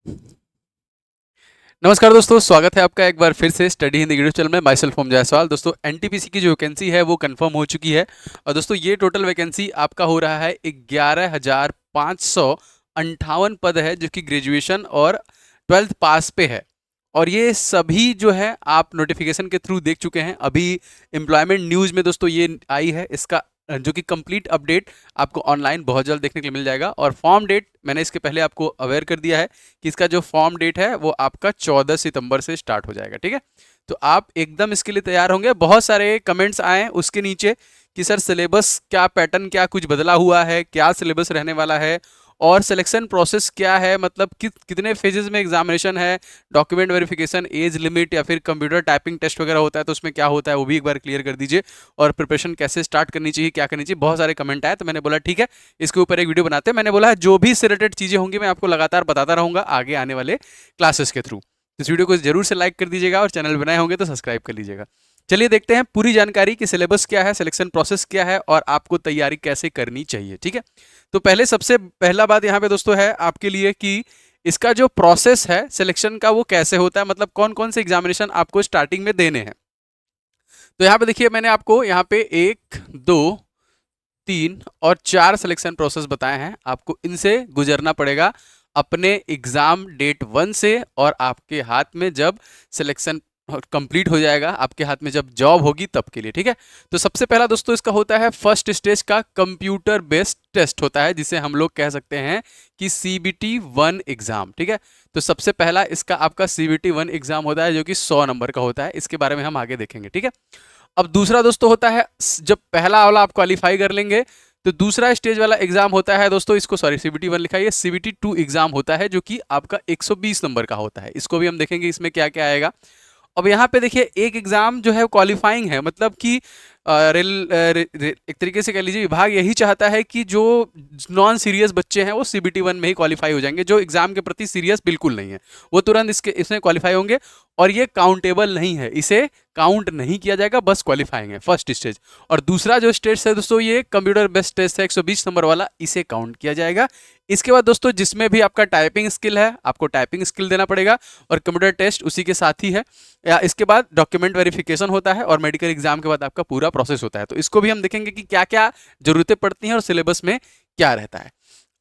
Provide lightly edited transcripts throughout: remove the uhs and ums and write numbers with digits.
नमस्कार दोस्तों, स्वागत है आपका एक बार फिर से स्टडी हिंदी यूट्यूब चैनल में। माई सेल्फ ओम जायसवाल। दोस्तों, एनटीपीसी की जो वैकेंसी है वो कंफर्म हो चुकी है। और दोस्तों, ये टोटल वैकेंसी आपका हो रहा है 11,558 पद है, जो कि ग्रेजुएशन और ट्वेल्थ पास पे है। और ये सभी जो है आप नोटिफिकेशन के थ्रू देख चुके हैं। अभी एम्प्लॉयमेंट न्यूज़ में दोस्तों ये आई है, इसका जो कि कंप्लीट अपडेट आपको ऑनलाइन बहुत जल्द देखने के लिए मिल जाएगा। और फॉर्म डेट मैंने इसके पहले आपको अवेयर कर दिया है कि इसका जो फॉर्म डेट है वो आपका 14 सितंबर से स्टार्ट हो जाएगा। ठीक है, तो आप एकदम इसके लिए तैयार होंगे। बहुत सारे कमेंट्स आए उसके नीचे कि सर सिलेबस क्या, पैटर्न क्या कुछ बदला हुआ है, क्या सिलेबस रहने वाला है, और सिलेक्शन प्रोसेस क्या है, मतलब कितने फेजेस में एग्जामिनेशन है, डॉक्यूमेंट वेरिफिकेशन, एज लिमिट या फिर कंप्यूटर टाइपिंग टेस्ट वगैरह होता है तो उसमें क्या होता है वो भी एक बार क्लियर कर दीजिए। और प्रिपरेशन कैसे स्टार्ट करनी चाहिए, क्या करनी चाहिए, बहुत सारे कमेंट आए तो मैंने बोला ठीक है इसके ऊपर एक वीडियो बनाते हैं। मैंने बोला जो भी इससे रिलेटेड चीज़ें होंगी मैं आपको लगातार बताता रहूँगा आगे आने वाले क्लासेस के थ्रू। इस वीडियो को जरूर से लाइक कर दीजिएगा और चैनल बनाए होंगे तो सब्सक्राइब कर लीजिएगा। चलिए देखते हैं पूरी जानकारी कि सिलेबस क्या है, सिलेक्शन प्रोसेस क्या है और आपको तैयारी कैसे करनी चाहिए। ठीक है, तो पहले सबसे पहला बात यहाँ पे दोस्तों है आपके लिए कि इसका जो प्रोसेस है सिलेक्शन का वो कैसे होता है, मतलब कौन कौन से एग्जामिनेशन आपको स्टार्टिंग में देने हैं। तो यहाँ पे देखिए मैंने आपको यहाँ पे 1, 2, 3 और 4 सिलेक्शन प्रोसेस बताए हैं। आपको इनसे गुजरना पड़ेगा अपने एग्जाम डेट 1 से, और आपके हाथ में जब सिलेक्शन कंप्लीट हो जाएगा, आपके हाथ में जब जॉब होगी तब के लिए। ठीक है, तो सबसे पहला दोस्तों इसका होता है फर्स्ट स्टेज का कंप्यूटर बेस्ड टेस्ट होता है, जिसे हम लोग कह सकते हैं कि CBT 1 एग्जाम। ठीक है, तो सबसे पहला इसका आपका CBT 1 एग्जाम होता है जो कि 100 नंबर का होता है। इसके बारे में हम आगे देखेंगे। ठीक है, अब दूसरा दोस्तों होता है, जब पहला वाला आप क्वालिफाई कर लेंगे तो दूसरा स्टेज वाला एग्जाम होता है दोस्तों, इसको सॉरी CBT 1 लिखा है, ये CBT 2 एग्जाम होता है जो कि आपका 120 नंबर का होता है। इसको भी हम देखेंगे इसमें क्या क्या आएगा। अब यहाँ पे देखिए एक एग्जाम जो है क्वालिफाइंग है, मतलब कि एक तरीके से कह लीजिए विभाग यही चाहता है कि जो नॉन सीरियस बच्चे हैं वो CBT 1 में ही क्वालिफाई हो जाएंगे। जो एग्जाम के प्रति सीरियस बिल्कुल नहीं है वो तुरंत इसमें क्वालिफाई होंगे। और ये काउंटेबल नहीं है, इसे काउंट नहीं किया जाएगा, बस क्वालिफाइंग है फर्स्ट स्टेज। और दूसरा जो स्टेज है दोस्तों ये कंप्यूटर बेस्ड टेस्ट है 120 नंबर वाला, इसे काउंट किया जाएगा। इसके बाद दोस्तों जिसमें भी आपका टाइपिंग स्किल है आपको टाइपिंग स्किल देना पड़ेगा, और कंप्यूटर टेस्ट उसी के साथ ही है। या इसके बाद डॉक्यूमेंट वेरिफिकेशन होता है और मेडिकल एग्जाम के बाद आपका पूरा प्रोसेस होता है। तो इसको भी हम देखेंगे कि क्या क्या जरूरतें पड़ती हैं और सिलेबस में क्या रहता है।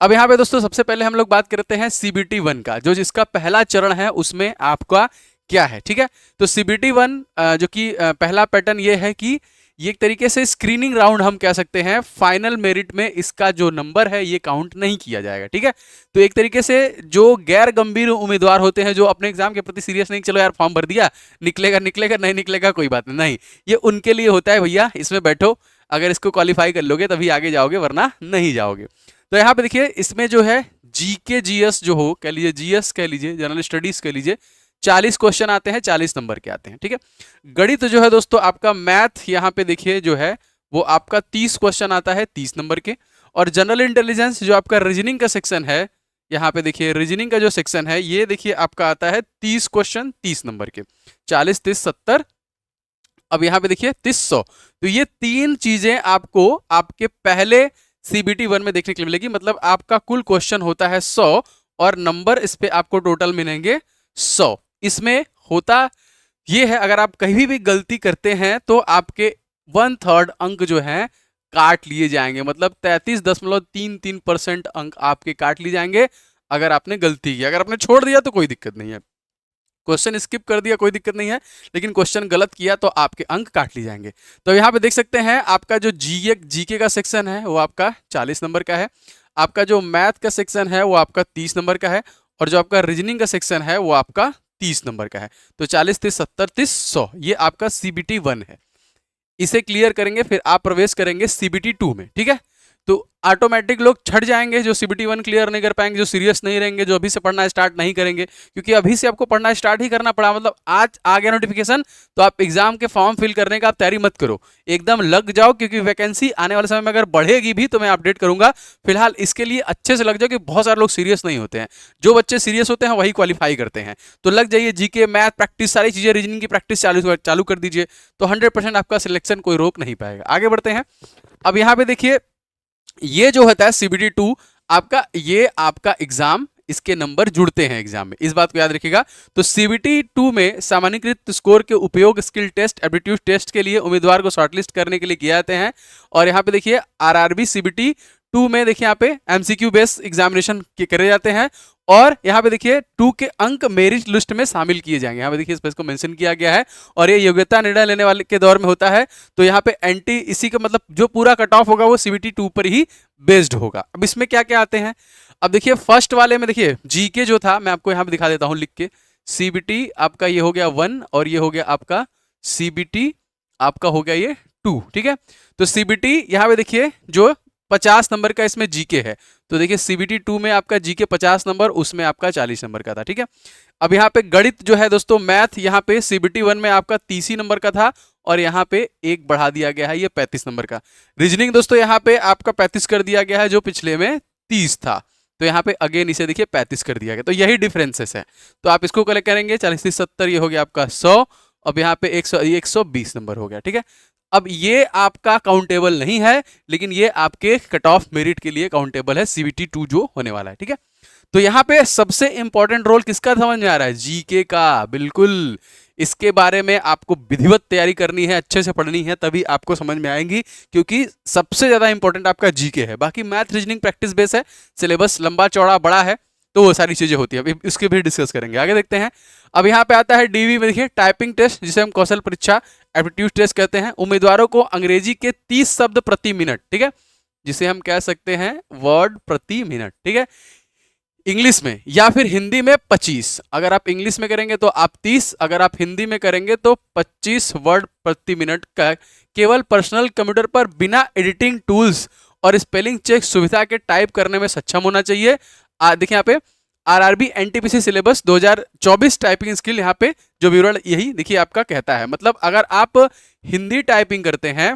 अब यहाँ पे दोस्तों सबसे पहले हम लोग बात करते हैं CBT 1 का, जो जिसका पहला चरण है उसमें आपका क्या है। ठीक है, तो CBT 1 जो कि पहला पैटर्न ये है कि ये एक तरीके से स्क्रीनिंग राउंड हम कह सकते हैं। फाइनल मेरिट में इसका जो नंबर है ये काउंट नहीं किया जाएगा। ठीक है, तो एक तरीके से जो गैर गंभीर उम्मीदवार होते हैं, जो अपने एग्जाम के प्रति सीरियस नहीं, चलो यार फॉर्म भर दिया, निकलेगा निकलेगा, नहीं निकलेगा कोई बात नहीं, ये उनके लिए होता है भैया इसमें बैठो, अगर इसको क्वालिफाई कर लोगे तभी आगे जाओगे वरना नहीं जाओगे। तो यहाँ पे देखिए इसमें जो है GK GS जो हो कह लीजिए, GS कह लीजिए, जनरल स्टडीज कह लीजिए, 40 क्वेश्चन आते हैं, 40 नंबर के आते हैं। ठीक है, गणित जो है दोस्तों आपका मैथ यहाँ पे देखिए जो है वो आपका 30 क्वेश्चन आता है, 30 नंबर के। और जनरल इंटेलिजेंस जो आपका रीजनिंग का सेक्शन है, यहाँ पे देखिए रीजनिंग का जो सेक्शन है ये देखिए आपका आता है 30 क्वेश्चन 30 नंबर के, 40, 30, 70। अब यहाँ पे देखिए 300। तो ये तीन चीजें आपको आपके पहले CBT 1 में देखने के लिए मिलेगी, मतलब आपका कुल क्वेश्चन होता है 100 और नंबर इस पे आपको टोटल मिलेंगे 100। इसमें होता ये है अगर आप कहीं भी गलती करते हैं तो आपके 1/3 अंक जो है काट लिए जाएंगे, मतलब 33.33% अंक आपके काट लिए जाएंगे अगर आपने गलती की। अगर आपने छोड़ दिया तो कोई दिक्कत नहीं है, क्वेश्चन स्किप कर दिया कोई दिक्कत नहीं है, लेकिन क्वेश्चन गलत किया तो आपके अंक काट लिए जाएंगे। तो यहाँ पे देख सकते हैं आपका जो जीके का सेक्शन है वो आपका 40 नंबर का है, आपका जो मैथ का सेक्शन है वो आपका 30 नंबर का है, और जो आपका रीजनिंग का सेक्शन है वो आपका 30 नंबर का है। तो 40, 30, 70, 30, 100 ये आपका CBT 1 है। इसे क्लियर करेंगे फिर आप प्रवेश करेंगे CBT 2 में। ठीक है, तो ऑटोमेटिक लोग छट जाएंगे जो CBT 1 क्लियर नहीं कर पाएंगे, जो सीरियस नहीं रहेंगे, जो अभी से पढ़ना स्टार्ट नहीं करेंगे, क्योंकि अभी से आपको पढ़ना स्टार्ट ही करना पड़ा, मतलब आज आ गया नोटिफिकेशन तो आप एग्जाम के फॉर्म फिल करने का आप तैयारी मत करो, एकदम लग जाओ, क्योंकि वैकेंसी आने वाले समय में अगर बढ़ेगी भी तो मैं अपडेट करूंगा। फिलहाल इसके लिए अच्छे से लग जाओ, कि बहुत सारे लोग सीरियस नहीं होते हैं, जो बच्चे सीरियस होते हैं वही क्वालिफाई करते हैं। तो लग जाइए, जीके मैथ प्रैक्टिस सारी चीजें, रीजनिंग की प्रैक्टिस चालू कर दीजिए, तो 100% आपका सिलेक्शन कोई रोक नहीं पाएगा। आगे बढ़ते हैं। अब यहाँ पे देखिए ये जो होता है CBT 2 आपका, ये आपका एग्जाम इसके नंबर जुड़ते हैं एग्जाम में, इस बात को याद रखिएगा। तो सीबीटी 2 में सामान्यीकृत स्कोर के उपयोग स्किल टेस्ट, एप्टीट्यूड टेस्ट के लिए उम्मीदवार को शॉर्टलिस्ट करने के लिए किए जाते हैं। और यहाँ पे देखिए आरआरबी सीबीटी 2 में देखिए यहाँ पे एमसीक्यू बेस्ड एग्जामिनेशन करे जाते हैं। और यहाँ पे देखिए 2 के अंक मेरिट लिस्ट में शामिल किए जाएंगे, यहाँ पे देखिए इस को मेंशन किया गया है। और ये योग्यता निर्णय लेने वाले के दौर में होता है। तो यहाँ पे एंटी इसी का मतलब जो पूरा कट ऑफ होगा वो सीबीटी 2 पर ही बेस्ड होगा। अब इसमें क्या क्या आते हैं, अब देखिए फर्स्ट वाले में देखिए जीके जो था, मैं आपको यहाँ पे दिखा देता हूँ लिख के। सीबीटी आपका ये हो गया 1 और ये हो गया आपका सीबीटी आपका हो गया ये 2, ठीक है। तो सीबीटी यहाँ पे देखिए जो 50 नंबर का इसमें जीके है, तो देखिए सीबीटी 2 में आपका जीके 50 नंबर, उसमें आपका 40 नंबर का था, ठीक है। अब यहाँ पे गणित जो है दोस्तों मैथ, यहाँ पे सीबीटी 1 में आपका 30 नंबर का था और यहाँ पे एक बढ़ा दिया गया है, ये 35 नंबर का। रीजनिंग दोस्तों यहाँ पे आपका 35 कर दिया गया है, जो पिछले में 30 था, तो यहाँ पे अगेन इसे देखिए 35 कर दिया गया। तो यही डिफरेंसेस है। तो आप इसको कलेक्ट करेंगे 40 30 70, ये हो गया आपका 100। अब यहाँ पे 120 नंबर हो गया, ठीक है। अब ये आपका काउंटेबल नहीं है, लेकिन ये आपके कट ऑफ मेरिट के लिए काउंटेबल है, सीबीटी 2 जो होने वाला है, ठीक है। तो यहाँ पे सबसे इंपॉर्टेंट रोल किसका समझ में आ रहा है, जीके का। बिल्कुल, इसके बारे में आपको विधिवत तैयारी करनी है, अच्छे से पढ़नी है, तभी आपको समझ में आएंगी, क्योंकि सबसे ज्यादा इंपॉर्टेंट आपका जीके है। बाकी मैथ रीजनिंग प्रैक्टिस बेस है, सिलेबस लंबा चौड़ा बड़ा है, तो वो सारी चीजें होती है, इसके भी डिस्कस करेंगे। आगे देखते हैं। अब यहाँ पे आता है डीवी में देखिए टाइपिंग टेस्ट, जिसे हम कौशल परीक्षा एप्टीट्यूड टेस्ट कहते हैं। उम्मीदवारों को अंग्रेजी के 30 शब्द प्रति मिनट, ठीक है, जिसे हम कह सकते हैं वर्ड प्रति मिनट, ठीक है, इंग्लिश में, या फिर हिंदी में 25। अगर आप इंग्लिश में करेंगे तो आप 30, अगर आप हिंदी में करेंगे तो 25 वर्ड प्रति मिनट का केवल पर्सनल कंप्यूटर पर बिना एडिटिंग टूल्स और स्पेलिंग चेक सुविधा के टाइप करने में सक्षम होना चाहिए। देखिए यहाँ पे RRB NTPC syllabus 2024 typing skill, यहाँ पे जो विवरण यही देखिए आपका कहता है। मतलब अगर आप हिंदी टाइपिंग करते हैं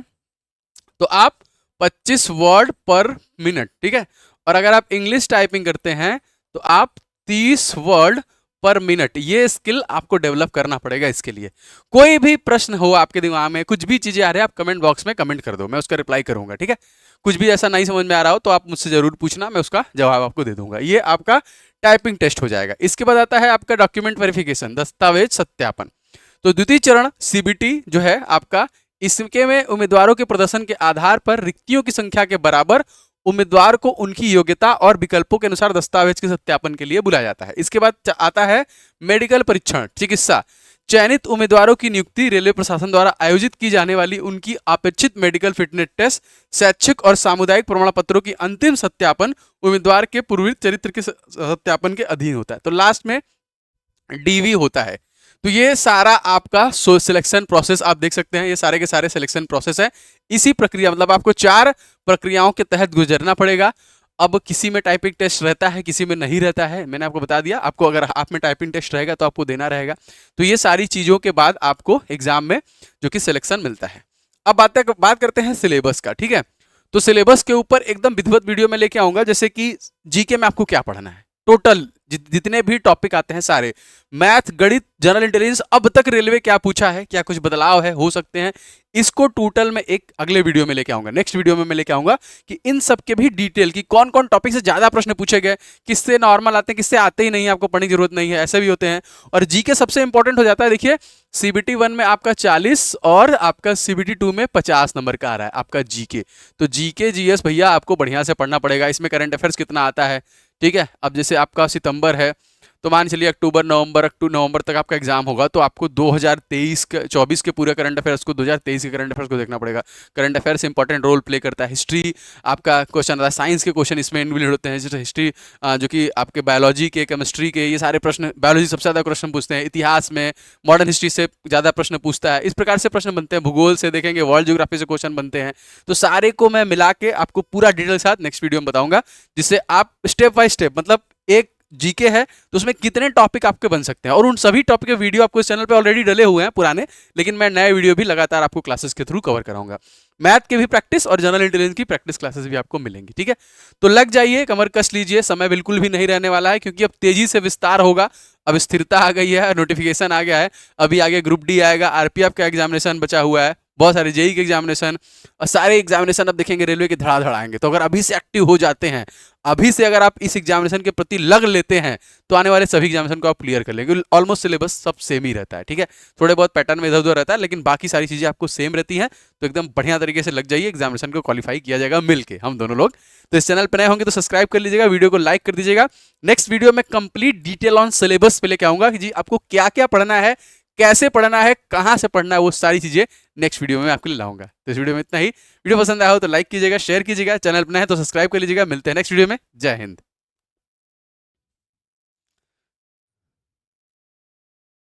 तो आप 25 वर्ड पर मिनट, ठीक है, और अगर आप इंग्लिश टाइपिंग करते हैं तो आप 30 वर्ड पर मिनट। ये स्किल आपको डेवलप करना पड़ेगा। इसके लिए कोई भी प्रश्न हो आपके दिमाग में, कुछ भी चीजें आ रही है, आप कमेंट बॉक्स में कमेंट कर दो, मैं उसका रिप्लाई करूंगा, ठीक है। कुछ भी ऐसा नहीं समझ में आ रहा हो तो आप मुझसे जरूर पूछना, मैं उसका जवाब आपको दे दूंगा। ये आपका टाइपिंग टेस्ट हो जाएगा। इसके बाद आता है आपका डॉक्यूमेंट वेरिफिकेशन, दस्तावेज सत्यापन। तो द्वितीय चरण सीबीटी जो है आपका, इसके में उम्मीदवारों के प्रदर्शन के आधार पर रिक्तियों की संख्या के बराबर उम्मीदवार को उनकी योग्यता और विकल्पों के अनुसार दस्तावेज के सत्यापन के लिए बुलाया जाता है। इसके बाद आता है मेडिकल परीक्षण, चिकित्सा। चयनित उम्मीदवारों की नियुक्ति रेलवे प्रशासन द्वारा आयोजित की जाने वाली उनकी अपेक्षित मेडिकल फिटनेस टेस्ट, शैक्षिक और सामुदायिक प्रमाण पत्रों की अंतिम सत्यापन उम्मीदवार के पूर्व चरित्र के सत्यापन के अधीन होता है। तो लास्ट में डीवी होता है। तो ये सारा आपका सिलेक्शन प्रोसेस आप देख सकते हैं, ये सारे के सारे सिलेक्शन प्रोसेस है। इसी प्रक्रिया, मतलब आपको 4 प्रक्रियाओं के तहत गुजरना पड़ेगा। अब किसी में टाइपिंग टेस्ट रहता है, किसी में नहीं रहता है, मैंने आपको बता दिया। आपको अगर आप में टाइपिंग टेस्ट रहेगा तो आपको देना रहेगा। तो ये सारी चीज़ों के बाद आपको एग्जाम में जो कि सिलेक्शन मिलता है। अब बात करते हैं सिलेबस का, ठीक है। तो सिलेबस के ऊपर एकदम विधिवत वीडियो में लेके आऊंगा, जैसे कि जीके में आपको क्या पढ़ना है, टोटल जितने भी टॉपिक आते हैं सारे, मैथ, गणित, जनरल इंटेलिजेंस, अब तक रेलवे क्या पूछा है, क्या कुछ बदलाव है, हो सकते हैं, इसको टोटल में एक अगले वीडियो में लेके आऊंगा। नेक्स्ट वीडियो में मैं लेके आऊंगा कि इन सब के भी डिटेल की कौन कौन टॉपिक से ज्यादा प्रश्न पूछे गए, किससे नॉर्मल आते हैं, किससे आते ही नहीं है, आपको पढ़ने की जरूरत नहीं है, ऐसे भी होते हैं। और जीके सबसे इंपॉर्टेंट हो जाता है। देखिए सीबीटी 1 में आपका 40 और आपका सीबीटी 2 में 50 नंबर का आ रहा है आपका जीके। तो जीके जीएस भैया आपको बढ़िया से पढ़ना पड़ेगा। इसमें करंट अफेयर्स कितना आता है, ठीक है। अब जैसे आपका सितंबर है तो मान चलिए अक्टूबर नवंबर तक आपका एग्जाम होगा, तो आपको 2023-24 के पूरे करंट अफेयर्स को, 2023 के करंट अफेयर्स को देखना पड़ेगा। Current affairs important role play करता है। हिस्ट्री आपका क्वेश्चन आता है, साइंस के क्वेश्चन इसमें इन्वॉल्व होते हैं, जैसे हिस्ट्री जो कि आपके बायोलॉजी के, केमिस्ट्री के, ये सारे प्रश्न, बायोलॉजी सबसे ज़्यादा क्वेश्चन पूछते हैं, इतिहास में मॉडर्न हिस्ट्री से ज़्यादा प्रश्न पूछता है, इस प्रकार से प्रश्न बनते हैं। भूगोल से देखेंगे, वर्ल्ड ज्योग्राफी से क्वेश्चन बनते हैं। तो सारे को मैं मिला के आपको पूरा डिटेल के साथ नेक्स्ट वीडियो में बताऊंगा, जिससे आप स्टेप बाय स्टेप, मतलब एक जीके है तो उसमें कितने टॉपिक आपके बन सकते हैं, और उन सभी टॉपिक के वीडियो आपको इस चैनल पे ऑलरेडी डले हुए हैं पुराने, लेकिन मैं नए वीडियो भी लगातार आपको क्लासेस के थ्रू कवर कराऊंगा। मैथ के भी प्रैक्टिस और जनरल इंटेलिजेंस की प्रैक्टिस क्लासेस भी आपको मिलेंगी, ठीक है। तो लग जाइए, कमर कस लीजिए, समय बिल्कुल भी नहीं रहने वाला है, क्योंकि अब तेजी से विस्तार होगा। अब स्थिरता आ गई है, नोटिफिकेशन आ गया है, अभी आगे ग्रुप डी आएगा, आरपीएफ का एग्जामिनेशन बचा हुआ है, बहुत सारे जेई के एग्जामिनेशन और सारे एग्जामिनेशन अब देखेंगे रेलवे के धड़ाधड़ आएंगे। तो अगर अभी से एक्टिव हो जाते हैं, अभी से अगर आप इस एग्जामिनेशन के प्रति लग लेते हैं, तो आने वाले सभी एग्जामिनेशन को आप क्लियर कर लेंगे। ऑलमोस्ट सिलेबस सब सेम ही रहता है, ठीक है, थोड़े बहुत पैटर्न में इधर उधर रहता है, लेकिन बाकी सारी चीजें आपको सेम रहती हैं। तो एकदम बढ़िया तरीके से लग जाइए, एग्जामिनेशन को क्वालिफाई किया जाएगा मिलके हम दोनों लोग। तो इस चैनल पर नए होंगे तो सब्सक्राइब कर लीजिएगा, वीडियो को लाइक कर दीजिएगा। नेक्स्ट वीडियो में कंप्लीट डिटेल ऑन सिलेबस पे लेके आऊंगा कि जी आपको क्या क्या पढ़ना है, कैसे पढ़ना है, कहां से पढ़ना है, वो सारी चीजें नेक्स्ट वीडियो में आपके लिए लाऊंगा। तो इस वीडियो में इतना ही। वीडियो पसंद आया हो तो लाइक कीजिएगा, शेयर कीजिएगा, चैनल पर नए हैं तो सब्सक्राइब कर लीजिएगा। मिलते हैं नेक्स्ट वीडियो में। जय हिंद।